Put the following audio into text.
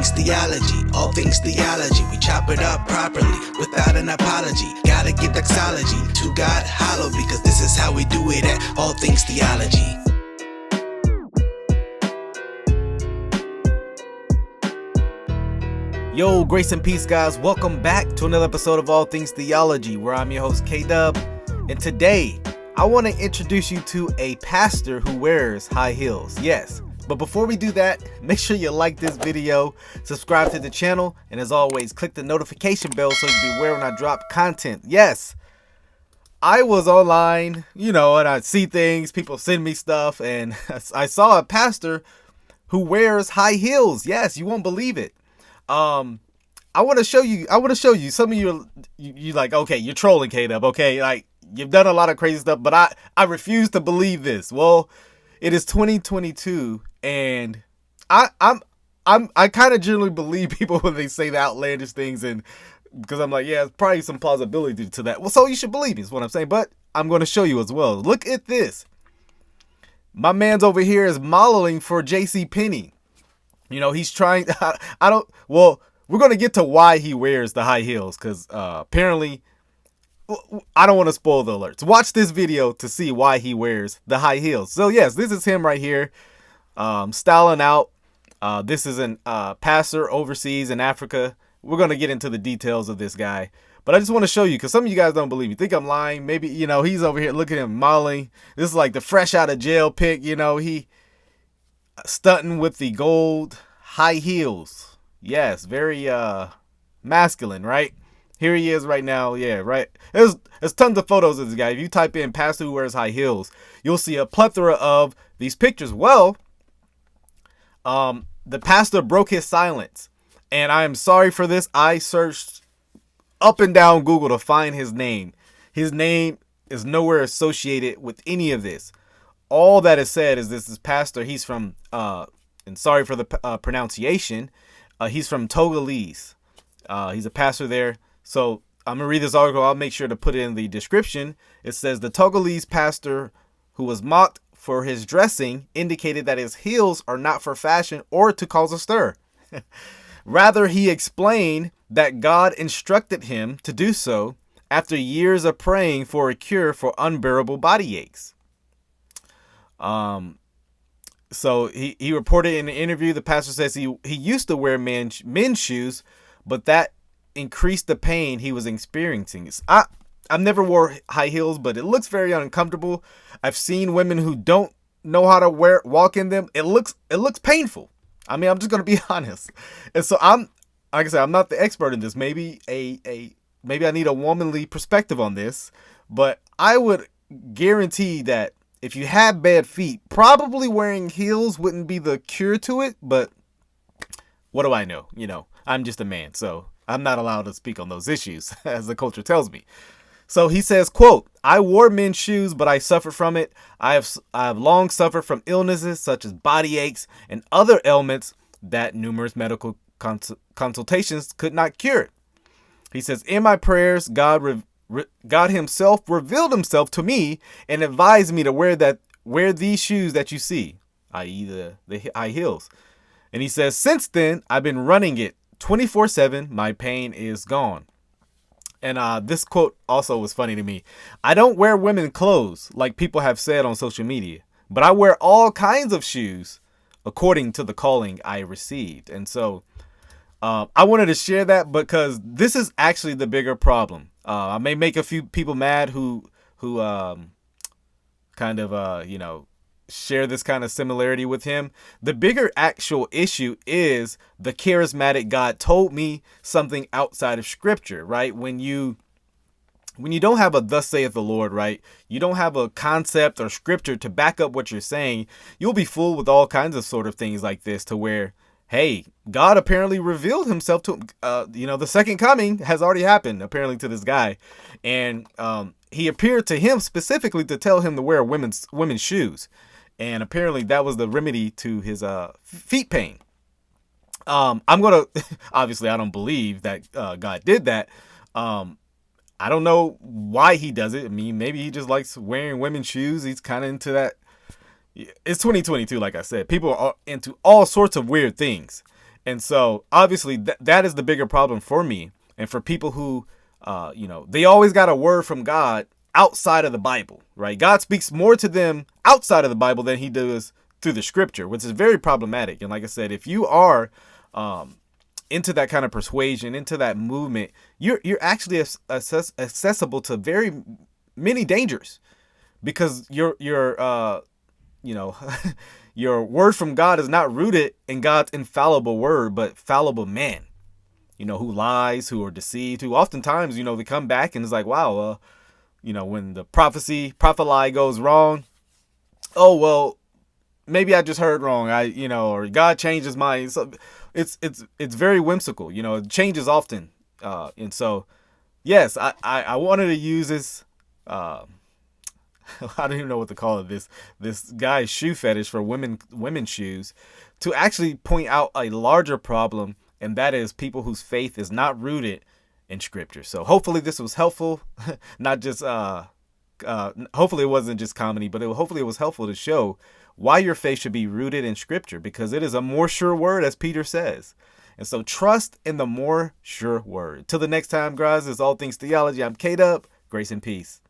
things theology, all things theology. We chop it up properly without an apology. Gotta give doxology to God hollow, because this is how we do it at All Things Theology. Yo, grace and peace, guys. Welcome back to another episode of All Things Theology, where I'm your host, Kdub. And today, I want to introduce you to a pastor who wears high heels. Yes, but before we do that, make sure you like this video, subscribe to the channel, and as always, click the notification bell so you'll be aware when I drop content. Yes, I was online, and I see things, people send me stuff, and I saw a pastor who wears high heels. Yes, you won't believe it. I want to show you. Some of you like, okay, you're trolling, Kdub. Okay, like you've done a lot of crazy stuff, but I refuse to believe this. Well, it is 2022, and I kind of generally believe people when they say the outlandish things, and because I'm like, yeah, there's probably some plausibility to that. Well, so you should believe me, is what I'm saying. But I'm going to show you as well. Look at this. My man's over here is modeling for JCPenney. He's trying. Well, we're going to get to why he wears the high heels, because apparently, I don't want to spoil the alerts. Watch this video to see why he wears the high heels. So yes, this is him right here, styling out. This is an pastor overseas in Africa. We're going to get into the details of this guy, but I just want to show you, because some of you guys don't believe me. Think I'm lying. Maybe, he's over here. Look at him modeling. This is like the fresh out of jail pic. He stunting with the gold high heels. Yes, very masculine, right? Here he is right now. Yeah, right. There's tons of photos of this guy. If you type in pastor who wears high heels, you'll see a plethora of these pictures. Well, the pastor broke his silence, and I am sorry for this. I searched up and down Google to find his name. His name is nowhere associated with any of this. All that is said is this is pastor. He's from, and sorry for the pronunciation, he's from Togolese. He's a pastor there. So I'm going to read this article. I'll make sure to put it in the description. It says the Togolese pastor who was mocked for his dressing indicated that his heels are not for fashion or to cause a stir. Rather, he explained that God instructed him to do so after years of praying for a cure for unbearable body aches. So he reported in an interview, the pastor says he used to wear men's shoes, but that increased the pain he was experiencing. I've never wore high heels, but it looks very uncomfortable. I've seen women who don't know how to walk in them. It looks painful. I mean, I'm just going to be honest. And so like I said, I'm not the expert in this. Maybe maybe I need a womanly perspective on this, but I would guarantee that if you have bad feet, probably wearing heels wouldn't be the cure to it. But what do I know? I'm just a man, so I'm not allowed to speak on those issues, as the culture tells me. So he says, quote, I wore men's shoes, but I suffered from it. I have long suffered from illnesses such as body aches and other ailments that numerous medical consultations could not cure. He says, in my prayers, God himself revealed himself to me and advised me to wear these shoes that you see, i.e. the high heels. And he says, since then, I've been running it 24/7. My pain is gone. And this quote also was funny to me. I don't wear women's clothes like people have said on social media, but I wear all kinds of shoes according to the calling I received. And so I wanted to share that because this is actually the bigger problem. I may make a few people mad who kind of, share this kind of similarity with him. The bigger actual issue is the charismatic God told me something outside of scripture, right? When you don't have a thus saith the Lord, right? You don't have a concept or scripture to back up what you're saying. You'll be fooled with all kinds of sort of things like this, to where, hey, God apparently revealed himself to, the second coming has already happened apparently to this guy. And he appeared to him specifically to tell him to wear women's shoes. And apparently that was the remedy to his feet pain. I'm going to, obviously I don't believe that God did that. I don't know why he does it. I mean, maybe he just likes wearing women's shoes. He's kind of into that. It's 2022, like I said. People are into all sorts of weird things. And so obviously that is the bigger problem for me. And for people who, they always got a word from God outside of the Bible, right? God speaks more to them outside of the Bible than he does through the scripture, which is very problematic. And like I said, if you are into that kind of persuasion, into that movement, you're actually accessible to very many dangers, because your your word from God is not rooted in God's infallible word, but fallible man, who lies, who are deceived, who oftentimes, they come back and it's like, wow, when the prophet lie goes wrong, oh, well, maybe I just heard wrong. Or God changed his mind. So it's very whimsical, it changes often. And so, yes, I wanted to use this, I don't even know what to call it. This guy's shoe fetish for women's shoes, to actually point out a larger problem, and that is people whose faith is not rooted in scripture. So hopefully this was helpful, not just hopefully it wasn't just comedy, but hopefully it was helpful to show why your faith should be rooted in scripture, because it is a more sure word, as Peter says. And so trust in the more sure word. Till the next time, guys, it's All Things Theology. I'm Kdub. Grace and peace.